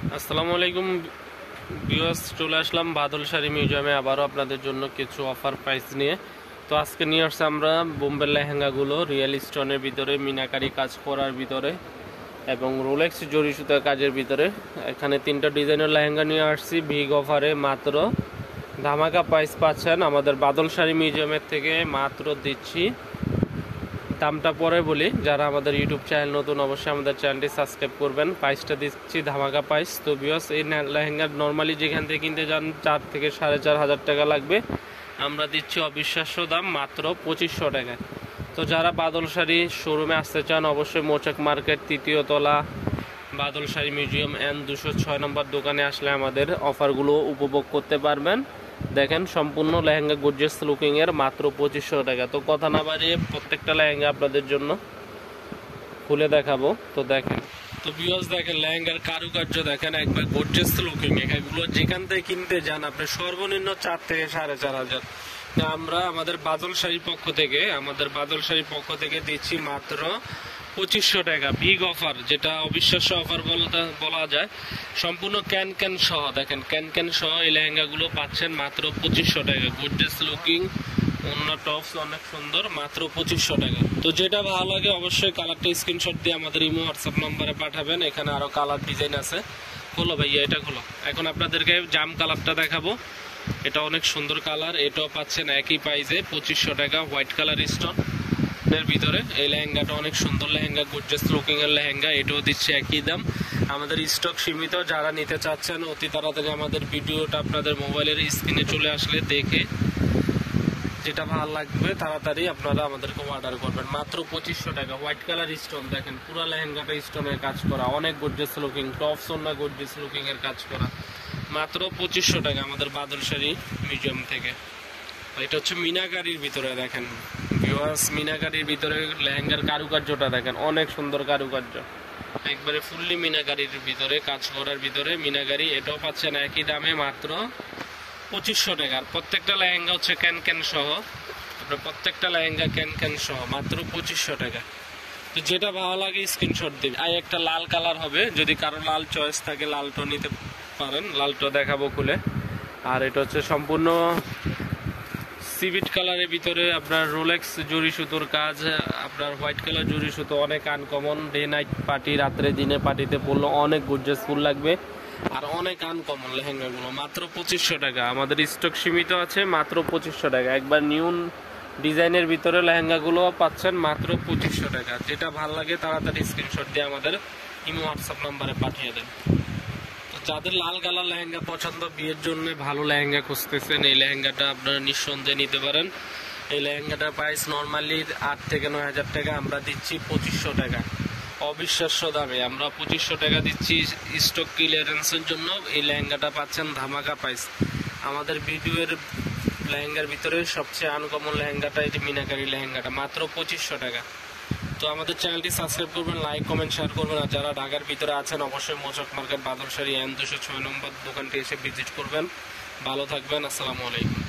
আসসালামু আলাইকুম ভিউয়ার্স, চলে আসলাম বাদল শাড়ি মিউজিয়ামে আবারও আপনাদের জন্য কিছু অফার প্রাইস নিয়ে। তো আজকে নিয়ে আসছে আমরা বোম্বের লেহেঙ্গাগুলো রিয়েল স্টোনের ভিতরে, মিনাকারি কাজ করার ভিতরে এবং রোলেক্স জরি সুতার কাজের ভিতরে। এখানে তিনটা ডিজাইনের লেহেঙ্গা নিয়ে আসছি বিগ অফারে। মাত্র ধামাকা প্রাইস পাচ্ছেন আমাদের বাদল শাড়ি মিউজিয়ামের থেকে। মাত্র দিচ্ছি, দামটা পরে বলি, যারা আমাদের ইউটিউব চ্যানেল নতুন অবশ্যই আমাদের চ্যানেলটি সাবস্ক্রাইব করবেন। প্রাইসটা দিচ্ছি ধামাকা প্রাইস। তো ভিউয়ার্স, এই লেহেঙ্গা নর্মালি যেখান থেকে কিনতে যান 4 থেকে 4.5 হাজার টাকা লাগবে, আমরা দিচ্ছি অবিশ্বাস্য দাম মাত্র 2500 টাকায়। তো যারা বাদল শাড়ি শোরুমে আসতে চান অবশ্যই মৌচাক মার্কেট 3য় তলা বাদল শাড়ি মিউজিয়াম N 206 নম্বর দোকানে আসলে আমাদের অফারগুলো উপভোগ করতে পারবেন। দেখেন, সম্পূর্ণ লেহেঙ্গা গর্জিয়াস লুকিং এর মাত্র 2500 টাকা। তো কথা না বাড়িয়ে প্রত্যেকটা লেহেঙ্গা আপনাদের জন্য খুলে দেখাবো। তো দেখেন, তো ভিউয়ার্স দেখেন লেহেঙ্গার কারুকার্য দেখেন, একবার গর্জিয়াস লুকিং। এগুলো যেখান থেকে কিনতে যান আপনি সর্বনিম্ন 4 থেকে 4.5 হাজার। আমরা আমাদের বাদল শাড়ির পক্ষ থেকে দিচ্ছি মাত্র 2500 টাকা। বিগ অফার, যেটা অবিশ্বাস্য অফার বলা যায়। সম্পূর্ণ ক্যান সহ দেখেন, ক্যান সহ এই লেহেঙ্গাগুলো পাচ্ছেন মাত্র 2500 টাকা। গর্জিয়াস লুকিং, অন্য টপস অনেক সুন্দর, মাত্র 2500 টাকা। তো যেটা ভালো লাগে অবশ্যই কালারটা স্ক্রিনশট দিয়ে আমাদের ইমো হোয়াটসঅ্যাপ নম্বরে পাঠাবেন। এখানে আরো কালার ডিজাইন আছে। খোলো ভাইয়া, এটা খোলো। এখন আপনাদেরকে জাম কালারটা দেখাবো। এটা অনেক সুন্দর কালার, এটাও পাচ্ছেন একই প্রাইসে 2500 টাকা। হোয়াইট কালার স্টোন এর ভিতরে এই লেহেঙ্গাটা অনেক সুন্দর লেহেঙ্গা, গর্জিয়াস লুকিং এর লেহেঙ্গা, এটাও দিচ্ছে একই দাম। আমাদের স্টক সীমিত, যারা নিতে চাচ্ছেন অতি তাড়াতাড়ি আমাদের ভিডিওটা আপনাদের মোবাইলের স্ক্রিনে চলে আসলে দেখে যেটা ভালো লাগবে তাড়াতাড়ি আপনারা আমাদেরকে অর্ডার করবেন। মাত্র 2500 টাকা। হোয়াইট কালার স্টোন দেখেন, পুরো লেহেঙ্গাটা স্টোনের কাজ করা, অনেক গর্জিয়াস লুকিং, টপস না গর্জিয়াস লুকিং এর কাজ করা, মাত্র 2500 টাকা আমাদের বাদল শাড়ি মিউজিয়াম থেকে। এটা হচ্ছে মিনাকারির ভিতরে দেখেন ভিউয়ার্স, মিনাকারির ভিতরে লেহেঙ্গার কারুকার্যটা দেখেন, অনেক সুন্দর কারুকার্য, একবারে ফুললি মিনাকারির ভিতরে কাজ করার ভিতরে মিনাকারি। এটাও পাচ্ছেন একই দামে মাত্র 2500 টাকা। আর প্রত্যেকটা লেহেঙ্গা হচ্ছে ক্যান সহ, আপনার প্রত্যেকটা লেহেঙ্গা ক্যান সহ মাত্র 2500 টাকা। তো যেটা ভালো লাগে স্ক্রিনশট দিন। আর একটা লাল কালার হবে, যদি কারো লাল চয়েস থাকে লালটা নিতে পারেন, লালটা দেখাবো খুলে। আর এটা হচ্ছে সম্পূর্ণ সিভিট কালারের ভিতরে আপনার রোলেক্স জরি সুতোর কাজ, আপনার হোয়াইট কালার জরি সুতো, অনেক আনকমন। ডে নাইট পার্টি, রাত্রে দিনে পার্টিতে পরলে অনেক গর্জিয়াস ফুল লাগবে আর অনেক আনকমন লেহেঙ্গাগুলো। মাত্র 2500 টাকা। আমাদের স্টক সীমিত আছে, মাত্র 2500 টাকা। একবার নিউ ডিজাইনের ভিতরে লেহেঙ্গাগুলো পাচ্ছেন মাত্র 2500 টাকা। যেটা ভালো লাগে তাড়াতাড়ি স্ক্রিনশট দিয়ে আমাদের ইমো হোয়াটসঅ্যাপ নাম্বারে পাঠিয়ে দেন। যাদের লাল কালার লেহেঙ্গা পছন্দ, বিয়ের জন্য ভালো লেহেঙ্গা খুঁজতেছেন, এই লেহেঙ্গাটা আপনারা নিঃসন্দেহে নিতে পারেন। এই লেহেঙ্গাটার প্রাইস নর্মালি 8 থেকে 9 হাজার টাকা, আমরা দিচ্ছি 2500 টাকা। অবিশ্বাস্য দামে আমরা 2500 টাকা দিচ্ছি। স্টক ক্লিয়ারেন্সের জন্য এই লেহেঙ্গাটা পাচ্ছেন ধামাকা প্রাইস। আমাদের ভিডিওর লেহেঙ্গার ভিতরে সবচেয়ে আনকমন লেহেঙ্গাটা এই মিনাকারি লেহেঙ্গাটা, মাত্র 2500 টাকা। তো আমাদের চ্যানেলটি সাবস্ক্রাইব করবেন, লাইক কমেন্ট শেয়ার করবেন। আর যারা ঢাকার ভিতরে আছেন অবশ্যই মৌচাক মার্কেট বাদল শাড়ি N 206 নম্বর দোকানটি এসে ভিজিট করবেন। ভালো থাকবেন, আসসালামু আলাইকুম।